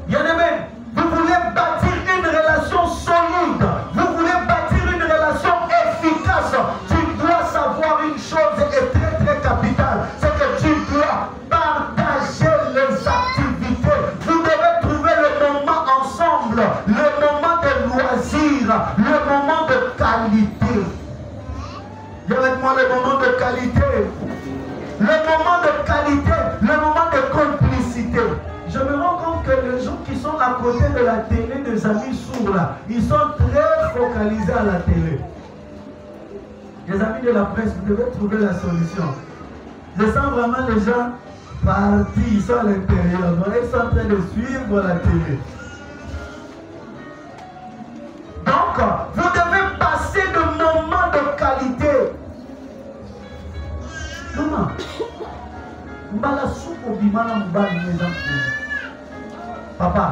Bien-aimé, vous voulez bâtir une relation solide. Vous voulez bâtir une relation efficace. Tu dois savoir une chose est très très capitale. C'est que tu dois partager les activités. Vous devez trouver le moment ensemble. Le moment de loisir. Le moment de qualité. Viens avec moi le moment de qualité. Le moment de qualité. Le moment de complicité. Je me rends compte que les gens qui sont à côté de la télé, des amis sourds là, ils sont très focalisés à la télé. Les amis de la presse, vous devez trouver la solution. Je sens vraiment les gens partis, ils sont à l'intérieur, donc ils sont en train de suivre la télé. Donc, vous devez passer de moments de qualité. Maman, mbala souko bimana mbali mes enfants. Papa,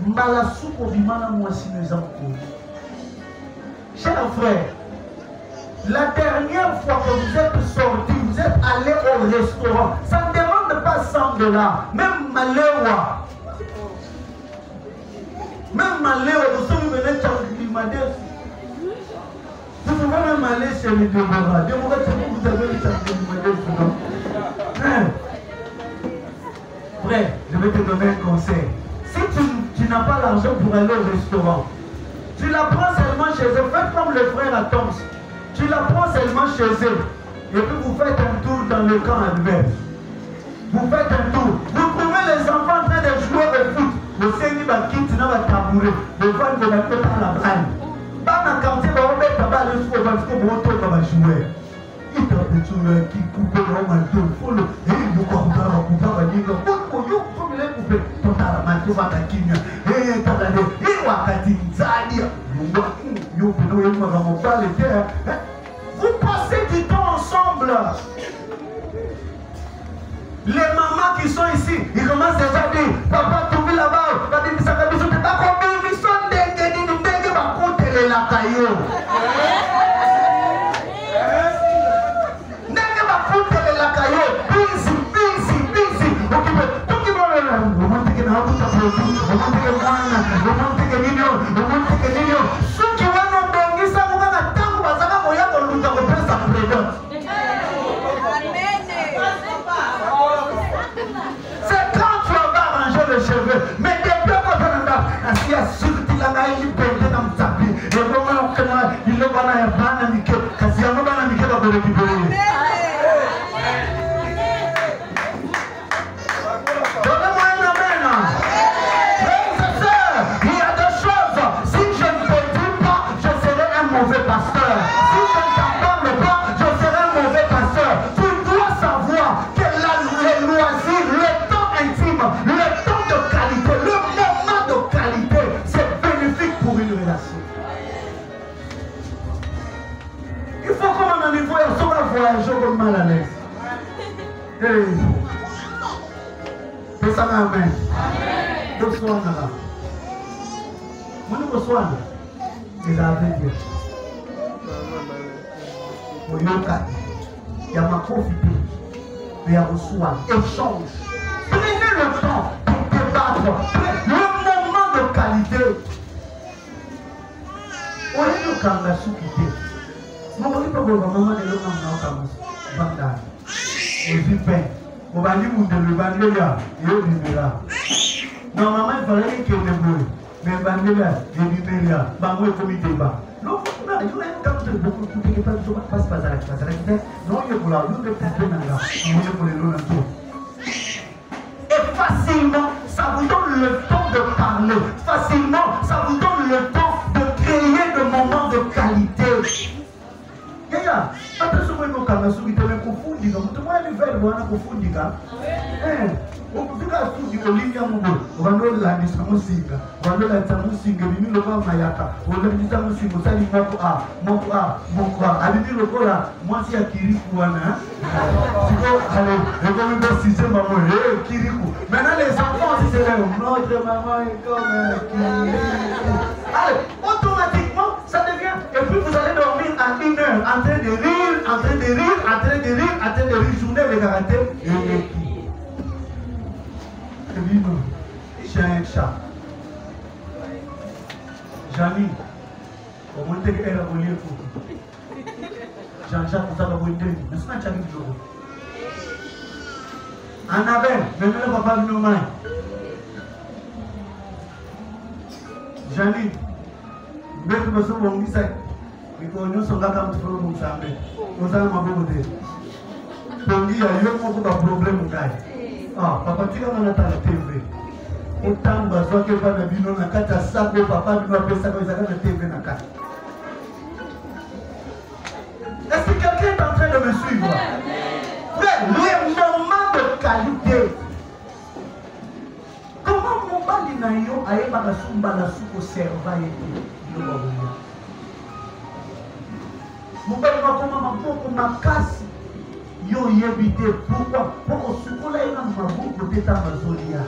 mbala souko bimana mwasi mes enfants. Chers frères, la dernière fois que vous êtes sortis, vous êtes allés au restaurant, ça ne demande pas 100 $, même Maléwa. Même Maléwa, vous savez, vous venez de vous pouvez même aller chez les Déborah. Déborah, c'est vous, vous avez le non? Frère, je vais te donner un conseil. Si tu n'as pas l'argent pour aller au restaurant, tu la prends seulement chez eux. Faites comme le frère à Toms. Tu la prends seulement chez eux. Et puis vous faites un tour dans le camp adverse. Vous faites un tour. Vous trouvez les enfants en train de jouer au foot. Le Seigneur va quitter dans la tabouret. Le vent de la tête à la balle. Dans la quartier, on va mettre là-bas le soir parce qu'on va jouer. Il t'a fait tout qui coupe le manteau. Il faut le. Et il nous comprend, on va dire que comme il est coupé, ton manteau va t'acquiner. Et t'as dit, il va t'acquiner. Il va t'acquiner. ensemble. Les mamans qui sont ici, ils commencent déjà à dire, papa, tu vis là-bas, tu as dit, ça va bien, tu n'as pas combien, ils sont dengue, va compter la caillou. Dengue va compter la caillou, busy. Donc, il va le moment que nous avons tout à fait, au moment que Ghana, au moment que l'Union, au moment que l'Union, ceux qui vont nous donner ça, nous allons attendre, parce que nous allons nous faire ça présent. Les cheveux, mais depuis quand on a assis à surtout la main, il peut être dans le tapis. Et comment il le va à bananiquer, parce qu'il y a un bananiqué dans le récupérer. Donnez-moi un amen. Frères et sœurs, il y a deux choses. Si je ne te dis pas, je serai un mauvais pasteur. Si je ne t'en parle pas, je serai un mauvais pasteur. Tu dois savoir que les loisirs, le temps intime, le temps de qualité, le moment de qualité, c'est bénéfique pour une relation. Il faut qu'on en niveau, on va voyager comme mal à l'aise. C'est ça, amen. Donc, sois là. Mon niveau soin, il a appris. Il y a ma profité, mais il y a vos soins. Échange. Prenez le temps pour débattre. Le moment de qualité. On est le Kanga Soukité. Mon mari peut vous maman de l'homme en Kanga. Et puis, on va dire que le bandélia est au numéra. Normalement, il fallait qu'il y ait des bruits. Mais le bandélia est au numéra. Bango est comité bas. Non, il y a beaucoup de gens qui ne passent pas à la classe. Non, il y a pour la route de Pétain. Et facilement, ça vous donne le temps de parler. Facilement, ça vous donne le temps de créer des moments de qualité. Yaya, attention, moi, quand je suis dans le confundi, tout le monde est vert, on a confundi. On peut faire tout du Olivier Mougo, on va nous la musique, on va nous la musique, on va nous Mayaka, on va nous la musique, on va nous la musique, moi c'est à Kirikou, allez, je vais me dire si c'est maman, Kirikou. Maintenant les enfants, si c'est notre maman est comme Kirikou. Allez, automatiquement, ça devient, et puis vous allez dormir à 1 heure, en train de rire, journée de caractère, j'ai un chat. Jamy, au moins qu'elle a volé pour Jean-Jacques, vous avez volé, mais c'est un chat du jour. Annabelle, même le papa de nos mains. Jamy, mais que nous sommes en Missa, et que nous sommes là comme tu peux nous savoir. Nous avons ma beauté. Donc il y a eu un problème au gars. Ah, papa, tu as la TV. Autant que tu as vu dans la carte, ça, papa, tu as fait ça, tu as la TV dans la carte. Est-ce que quelqu'un est en train de me suivre? Frère, le moment de qualité. Comment mon bali na yo aye bakasumba la soupe au cerveau et tout? Mon bali na comment ma casse. Yo yebite pourquoi pour sukola ina mabuku peut-être mazolia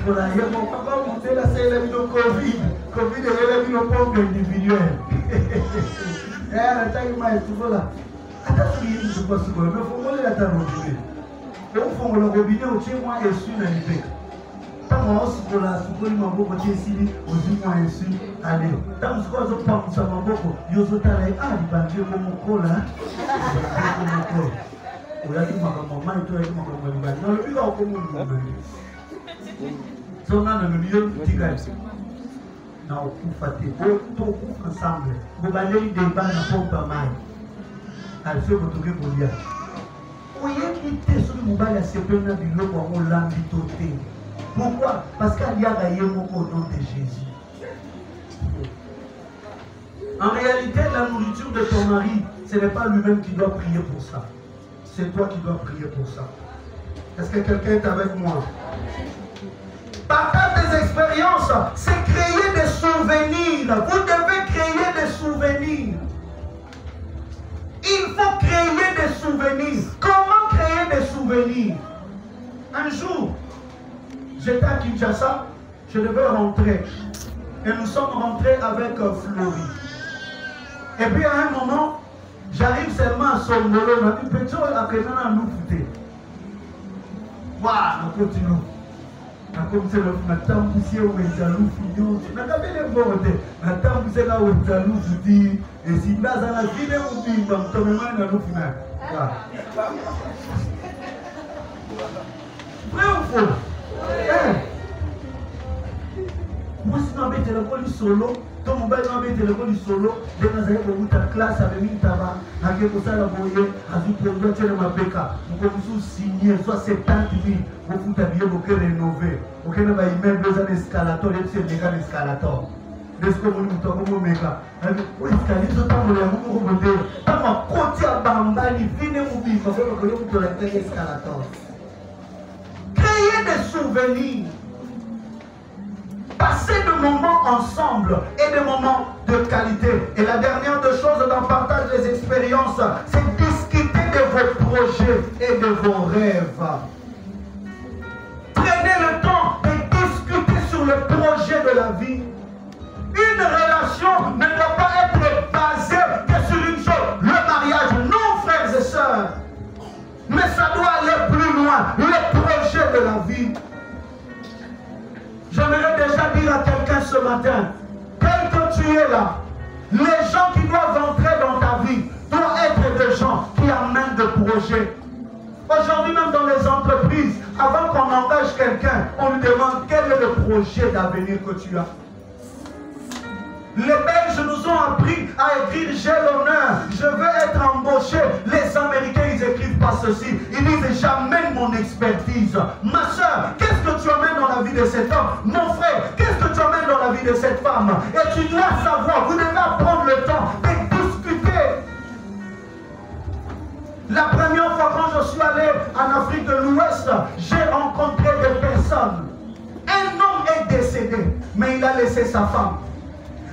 voilà yebo papa monter la c'est la covid est la vie pompe individuelle la taille mais tout voilà attention il se passe quoi mais faut voler la robinet on faut le robinet au chez moi et sur l'hiver tant on sukola mabuku chez ici au moins ici allez tant que je pense à mabuku yo zotala libandie comme cola oyaki makambo mai to oyaki makambo ya libandi nalobi kaka komonimobeli zonga nalobi yo tika na okufa te tokufa ensemble bobaleli deba na pompa mai alfe botoke kolia oyebi te soki mobali asepeli na biloko yango olambi to te pourquoi parce qu'aliaka ye moko au nom de Jésus. En réalité, la nourriture de ton mari, ce n'est pas lui-même qui doit prier pour ça. C'est toi qui dois prier pour ça. Est-ce que quelqu'un est avec moi? Partage des expériences, c'est créer des souvenirs. Vous devez créer des souvenirs. souvenir. Un jour, j'étais à Kinshasa, je devais rentrer. Et nous sommes rentrés avec Florie. Et puis à un moment, j'arrive seulement à Songolo, on a dit, petit, à présent, à nous fouter. Waouh, on continue. Comme c'est le matin, poussé au Menzalou, Fignon, on a gardé les mots, on a poussé là au Menzalou, Fouti, et si là, ça a fini, on dit, comme tout le monde, on a nous fini. Vrai ou faux? Moi, si on a mis téléphone solo, ton mobile on a mis téléphone solo, dès que vous avez pour ta classe avec une tabac, avec pour ça la moyenne, avec pour vous tu ma béca, vous pouvez signer soit 70 000, vous faites bien vous pouvez rénover, vous pouvez même immeuble un escalator, et c'est méga escalator. Est-ce que vous nous tombez comme méga? Vous escalier, vous tombez vous remontez, pas ma côté à Bambali, venez vous vivre, parce que vous pouvez faire escalator. Créez des souvenirs. Passer de moments ensemble et des moments de qualité. Et la dernière des choses dans le partage des expériences, c'est discuter de vos projets et de vos rêves. Prenez le temps de discuter sur le projet de la vie. Une relation ne doit pas être basée que sur une chose, le mariage. Non, frères et sœurs. Mais ça doit aller plus loin, le projet de la vie. J'aimerais déjà dire à quelqu'un ce matin, tel que tu es là, les gens qui doivent entrer dans ta vie doivent être des gens qui amènent des projets. Aujourd'hui, même dans les entreprises, avant qu'on engage quelqu'un, on lui demande quel est le projet d'avenir que tu as. Les Belges nous ont appris à écrire « J'ai l'honneur, je veux être embauché ». Les Américains, ils n'écrivent pas ceci. Ils disent « J'amène mon expertise ». Ma soeur, qu'est-ce que tu amènes dans la vie de cet homme? Mon frère, qu'est-ce que tu amènes dans la vie de cette femme? Et tu dois savoir, vous devez prendre le temps de discuter. La première fois quand je suis allé en Afrique de l'Ouest, j'ai rencontré des personnes. Un homme est décédé, mais il a laissé sa femme.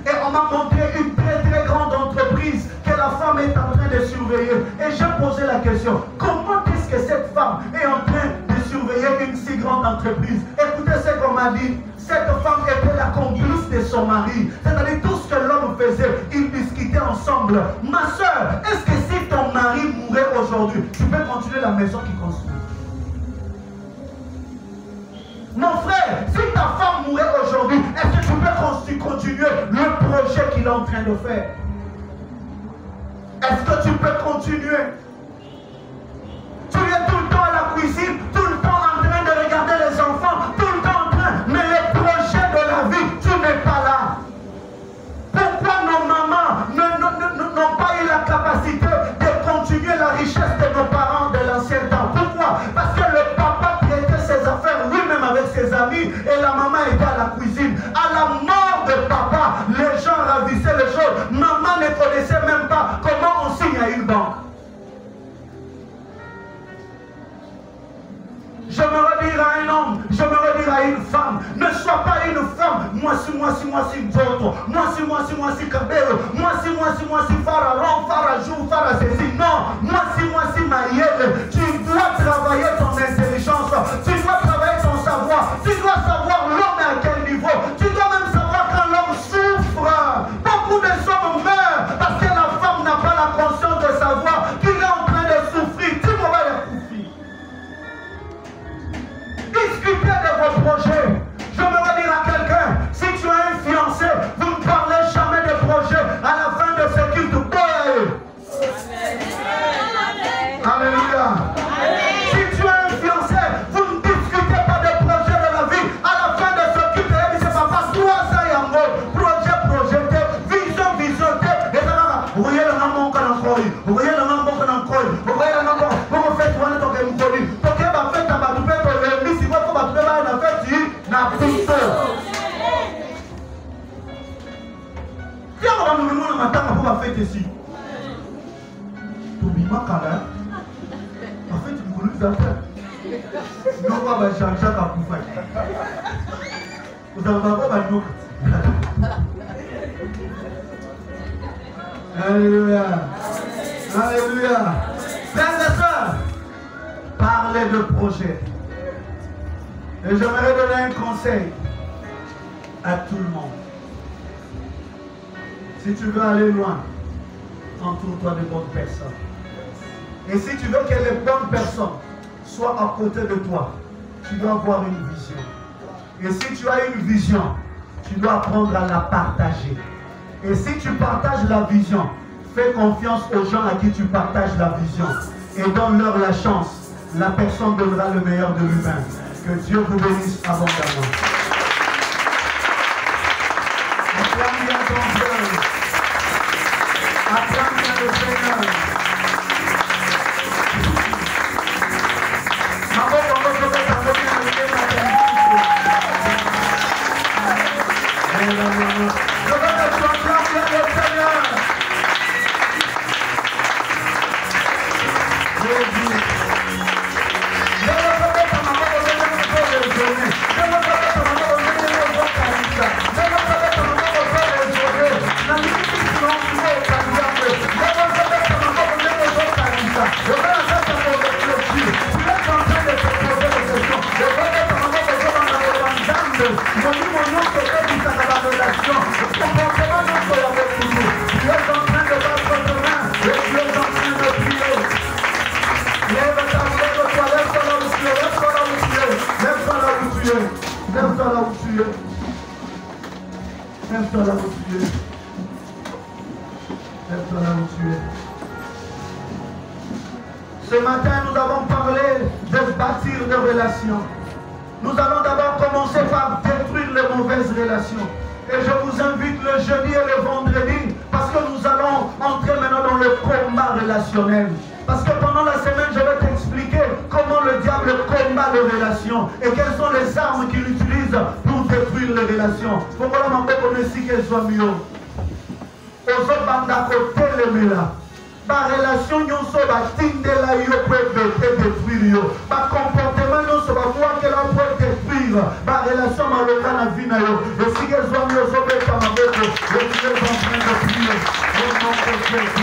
Et on m'a montré une très grande entreprise que la femme est en train de surveiller. Et j'ai posé la question, comment est-ce que cette femme est en train de surveiller une si grande entreprise? Écoutez ce qu'on m'a dit. Cette femme était la complice de son mari. C'est-à-dire tout ce que l'homme faisait, ils discutaient ensemble. Ma soeur, est-ce que si ton mari mourait aujourd'hui, tu peux continuer la maison qu'il construit? Mon frère, si ta femme mourait aujourd'hui, est-ce que tu peux continuer le projet qu'il est en train de faire? Est-ce que tu peux continuer? Tu es tout le temps à la cuisine, tout le temps en train de regarder les enfants, tout le temps en train, mais les projets de la vie, tu n'es pas là. Pourquoi nos mamans n'ont pas eu la capacité de continuer la richesse de nos parents de l'ancien temps? Pourquoi? Parce que le papa traitait ses affaires lui-même avec ses amis et la maman était à la cuisine. À la mort de papa, les gens ravissaient les choses. Maman ne connaissait même pas comment on signe à une banque. Je me redire à un homme, je me redire à une femme, ne sois pas une femme, moi si d'autres, moi si cabello, moi si pharaon, farajou, faracési, non, moi si maïelle, tu dois travailler ton intelligence, tu dois travailler ton savoir, tu dois savoir l'homme est à quel niveau, tu dois même savoir quand l'homme souffre, beaucoup de hommes meurent parce que la femme n'a pas la conscience de savoir qu'il est en train de souffrir, tu m'en vas les souffrir. Discutez de vos projets. Je me redire à quelqu'un, si tu as un fiancé, vous ne parlez jamais de projet. À la fin de ce culte, alléluia. Si tu as un fiancé, vous ne discutez pas de projet de la vie. À la fin de ce culte, il dit papa, toi ça y est en mode projet, vision, et ça vous voyez le nom qu'on a encore, vous voyez le nom qu'on a encore, vous voyez le nom qu'on fait toi ne t'en connu. Parce que ma fête, ma tout fait pour le si vous pouvez la fête, n'a plus. Tiens, on va nous demander maintenant pour la fête ici. T'oublies ma carrière. En fait, tu me connais les affaires. Non, pas Jean-Jacques à Poufaï. Vous n'avez pas de nom. Alléluia. Alléluia. Frères et sœurs, parlez parler de projet. Et j'aimerais donner un conseil à tout le monde. Si tu veux aller loin, entoure-toi de bonnes personnes. Et si tu veux que les bonnes personnes soient à côté de toi, tu dois avoir une vision. Et si tu as une vision, tu dois apprendre à la partager. Et si tu partages la vision, fais confiance aux gens à qui tu partages la vision. Et donne-leur la chance. La personne donnera le meilleur de lui-même. Que Dieu vous bénisse abondamment. Acclame bien ton Dieu. Acclame bien le Seigneur. Je veux que tu acclames bien le Seigneur. Lève-toi là où tu es. Lève-toi là où tu es. Lève-toi là où tu es. Ce matin, nous avons parlé de bâtir des relations. Nous allons d'abord commencer par détruire les mauvaises relations. Et je vous invite le jeudi et le vendredi parce que nous allons entrer maintenant dans le combat relationnel. Parce que pendant la semaine, je vais t'expliquer comment le diable combat les relations et quelles sont les armes qu'il utilise pour détruire les relations. Pourquoi la maman connaît si qu'elle soit mieux? Aux autres bandes à côté, les la relation nyonso batindela yo peut détruire yo.